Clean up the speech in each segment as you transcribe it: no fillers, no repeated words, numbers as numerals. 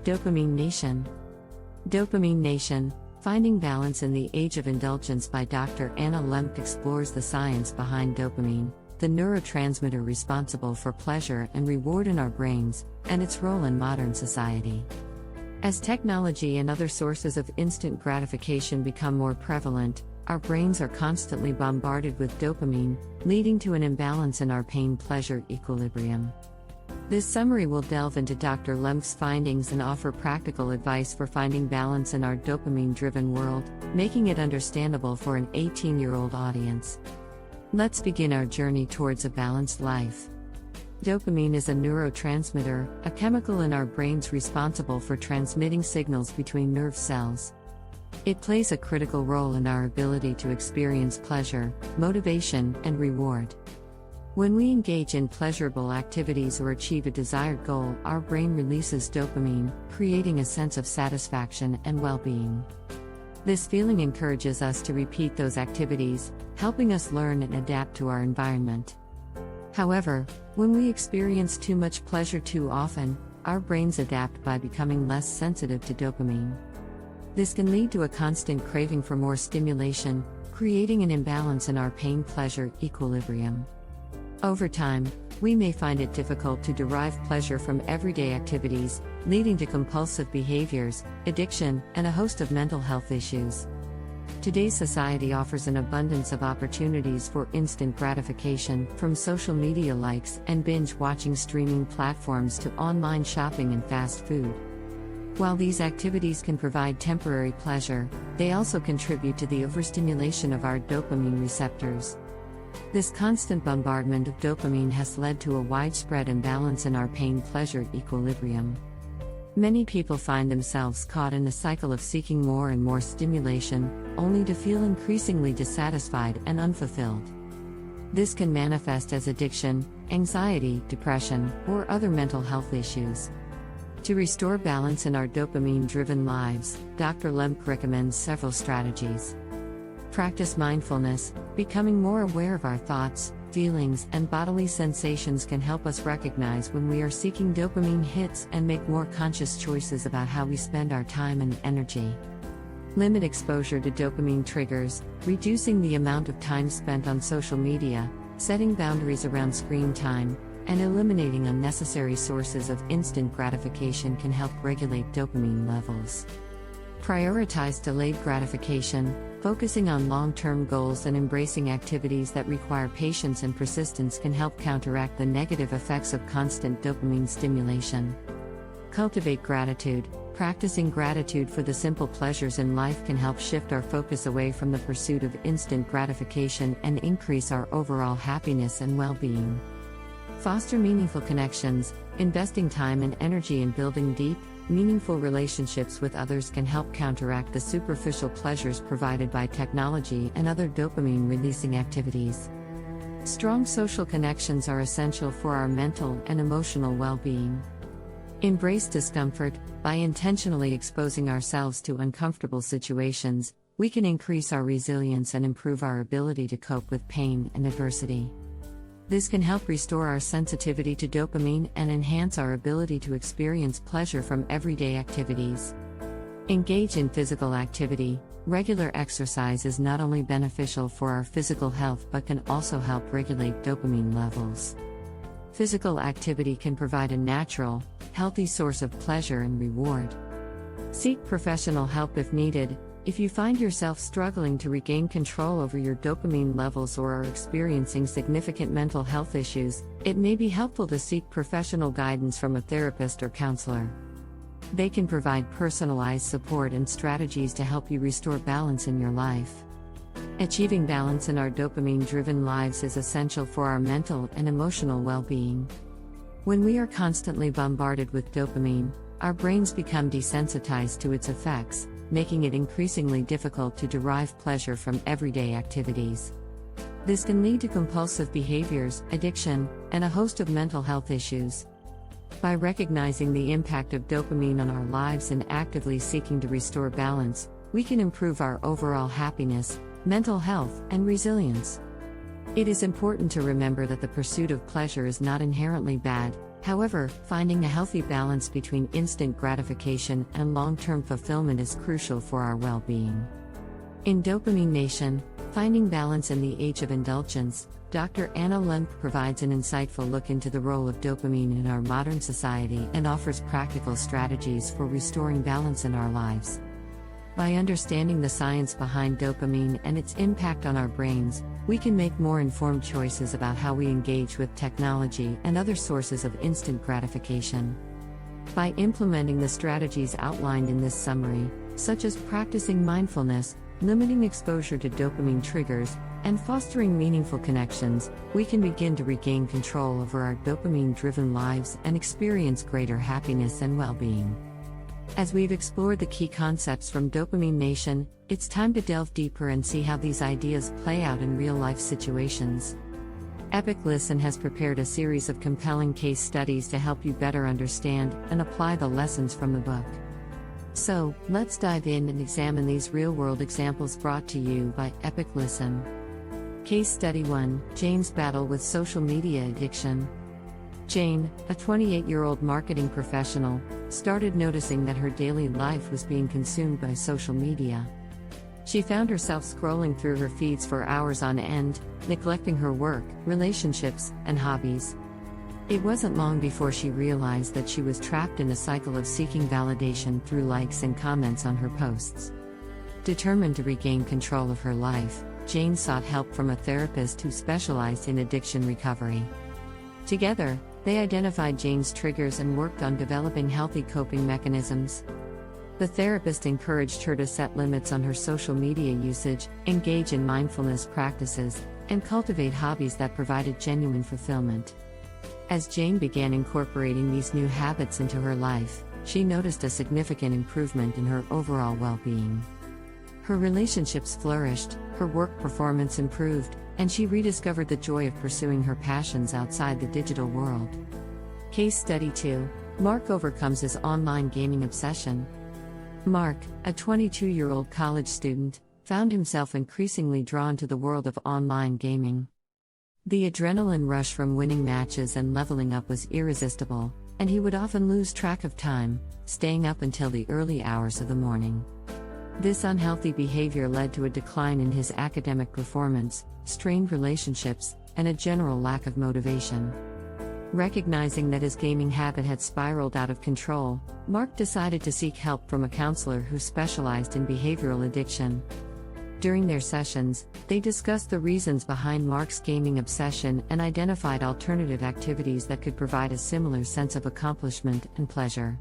Dopamine Nation. Dopamine Nation, Finding Balance in the Age of Indulgence by Dr. Anna Lembke explores the science behind dopamine, the neurotransmitter responsible for pleasure and reward in our brains, and its role in modern society. As technology and other sources of instant gratification become more prevalent, our brains are constantly bombarded with dopamine, leading to an imbalance in our pain-pleasure equilibrium. This summary will delve into Dr. Lembke's findings and offer practical advice for finding balance in our dopamine-driven world, making it understandable for an 18-year-old audience. Let's begin our journey towards a balanced life. Dopamine is a neurotransmitter, a chemical in our brains responsible for transmitting signals between nerve cells. It plays a critical role in our ability to experience pleasure, motivation, and reward. When we engage in pleasurable activities or achieve a desired goal, our brain releases dopamine, creating a sense of satisfaction and well-being. This feeling encourages us to repeat those activities, helping us learn and adapt to our environment. However, when we experience too much pleasure too often, our brains adapt by becoming less sensitive to dopamine. This can lead to a constant craving for more stimulation, creating an imbalance in our pain-pleasure equilibrium. Over time, we may find it difficult to derive pleasure from everyday activities, leading to compulsive behaviors, addiction, and a host of mental health issues. Today's society offers an abundance of opportunities for instant gratification, from social media likes and binge-watching streaming platforms to online shopping and fast food. While these activities can provide temporary pleasure, they also contribute to the overstimulation of our dopamine receptors. This constant bombardment of dopamine has led to a widespread imbalance in our pain-pleasure equilibrium. Many people find themselves caught in a cycle of seeking more and more stimulation, only to feel increasingly dissatisfied and unfulfilled. This can manifest as addiction, anxiety, depression, or other mental health issues. To restore balance in our dopamine-driven lives, Dr. Lembke recommends several strategies. Practice mindfulness. Becoming more aware of our thoughts, feelings, and bodily sensations can help us recognize when we are seeking dopamine hits and make more conscious choices about how we spend our time and energy. Limit exposure to dopamine triggers, reducing the amount of time spent on social media, setting boundaries around screen time, and eliminating unnecessary sources of instant gratification can help regulate dopamine levels. Prioritize delayed gratification. Focusing on long-term goals and embracing activities that require patience and persistence can help counteract the negative effects of constant dopamine stimulation. Cultivate gratitude. Practicing gratitude for the simple pleasures in life can help shift our focus away from the pursuit of instant gratification and increase our overall happiness and well-being. Foster meaningful connections. Investing time and energy in building deep, meaningful relationships with others can help counteract the superficial pleasures provided by technology and other dopamine-releasing activities. Strong social connections are essential for our mental and emotional well-being. Embrace discomfort. By intentionally exposing ourselves to uncomfortable situations, we can increase our resilience and improve our ability to cope with pain and adversity. This can help restore our sensitivity to dopamine and enhance our ability to experience pleasure from everyday activities. Engage in physical activity. Regular exercise is not only beneficial for our physical health but can also help regulate dopamine levels. Physical activity can provide a natural, healthy source of pleasure and reward. Seek professional help if needed. If you find yourself struggling to regain control over your dopamine levels or are experiencing significant mental health issues, it may be helpful to seek professional guidance from a therapist or counselor. They can provide personalized support and strategies to help you restore balance in your life. Achieving balance in our dopamine-driven lives is essential for our mental and emotional well-being. When we are constantly bombarded with dopamine, our brains become desensitized to its effects, making it increasingly difficult to derive pleasure from everyday activities. This can lead to compulsive behaviors, addiction, and a host of mental health issues. By recognizing the impact of dopamine on our lives and actively seeking to restore balance, we can improve our overall happiness, mental health, and resilience. It is important to remember that the pursuit of pleasure is not inherently bad. However, finding a healthy balance between instant gratification and long-term fulfillment is crucial for our well-being. In Dopamine Nation, Finding Balance in the Age of Indulgence, Dr. Anna Lembke provides an insightful look into the role of dopamine in our modern society and offers practical strategies for restoring balance in our lives. By understanding the science behind dopamine and its impact on our brains, we can make more informed choices about how we engage with technology and other sources of instant gratification. By implementing the strategies outlined in this summary, such as practicing mindfulness, limiting exposure to dopamine triggers, and fostering meaningful connections, we can begin to regain control over our dopamine-driven lives and experience greater happiness and well-being. As we've explored the key concepts from Dopamine Nation, it's time to delve deeper and see how these ideas play out in real-life situations. Epic Listen has prepared a series of compelling case studies to help you better understand and apply the lessons from the book. So, let's dive in and examine these real-world examples brought to you by Epic Listen. Case Study 1: Jane's Battle with Social Media Addiction. Jane, a 28-year-old marketing professional, started noticing that her daily life was being consumed by social media. She found herself scrolling through her feeds for hours on end, neglecting her work, relationships, and hobbies. It wasn't long before she realized that she was trapped in a cycle of seeking validation through likes and comments on her posts. Determined to regain control of her life, Jane sought help from a therapist who specialized in addiction recovery. Together, they identified Jane's triggers and worked on developing healthy coping mechanisms. The therapist encouraged her to set limits on her social media usage, engage in mindfulness practices, and cultivate hobbies that provided genuine fulfillment. As Jane began incorporating these new habits into her life, she noticed a significant improvement in her overall well-being. Her relationships flourished, her work performance improved, and she rediscovered the joy of pursuing her passions outside the digital world. Case Study 2: Mark overcomes his online gaming obsession. Mark, a 22-year-old college student, found himself increasingly drawn to the world of online gaming. The adrenaline rush from winning matches and leveling up was irresistible, and he would often lose track of time, staying up until the early hours of the morning. This unhealthy behavior led to a decline in his academic performance, strained relationships, and a general lack of motivation. Recognizing that his gaming habit had spiraled out of control, Mark decided to seek help from a counselor who specialized in behavioral addiction. During their sessions, they discussed the reasons behind Mark's gaming obsession and identified alternative activities that could provide a similar sense of accomplishment and pleasure.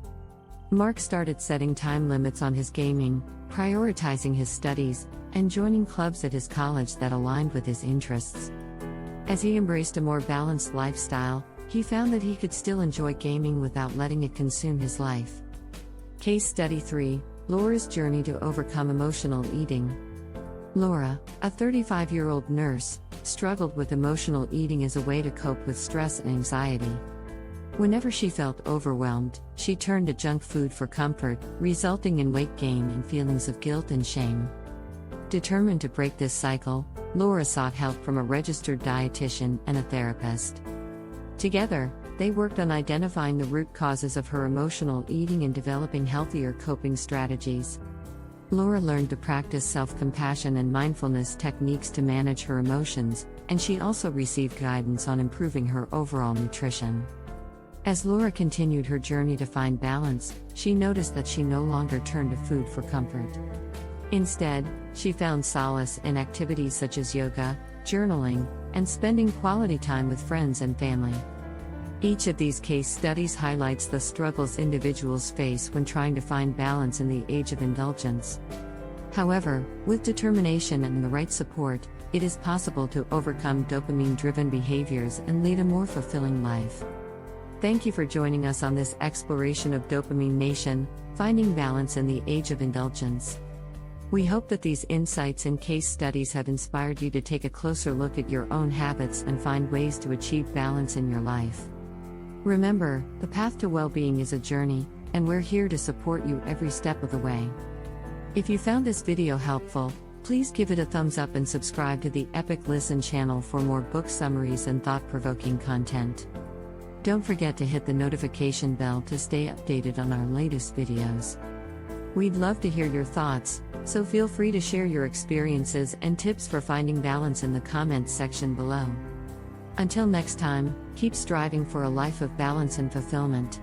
Mark started setting time limits on his gaming, prioritizing his studies, and joining clubs at his college that aligned with his interests. As he embraced a more balanced lifestyle, he found that he could still enjoy gaming without letting it consume his life. Case Study 3: Laura's Journey to Overcome Emotional Eating. Laura, a 35-year-old nurse, struggled with emotional eating as a way to cope with stress and anxiety. Whenever she felt overwhelmed, she turned to junk food for comfort, resulting in weight gain and feelings of guilt and shame. Determined to break this cycle, Laura sought help from a registered dietitian and a therapist. Together, they worked on identifying the root causes of her emotional eating and developing healthier coping strategies. Laura learned to practice self-compassion and mindfulness techniques to manage her emotions, and she also received guidance on improving her overall nutrition. As Laura continued her journey to find balance, she noticed that she no longer turned to food for comfort. Instead, she found solace in activities such as yoga, journaling, and spending quality time with friends and family. Each of these case studies highlights the struggles individuals face when trying to find balance in the age of indulgence. However, with determination and the right support, it is possible to overcome dopamine-driven behaviors and lead a more fulfilling life. Thank you for joining us on this exploration of Dopamine Nation, Finding Balance in the Age of Indulgence. We hope that these insights and case studies have inspired you to take a closer look at your own habits and find ways to achieve balance in your life. Remember, the path to well-being is a journey, and we're here to support you every step of the way. If you found this video helpful, please give it a thumbs up and subscribe to the Epic Listen channel for more book summaries and thought-provoking content. Don't forget to hit the notification bell to stay updated on our latest videos. We'd love to hear your thoughts, so feel free to share your experiences and tips for finding balance in the comments section below. Until next time, keep striving for a life of balance and fulfillment.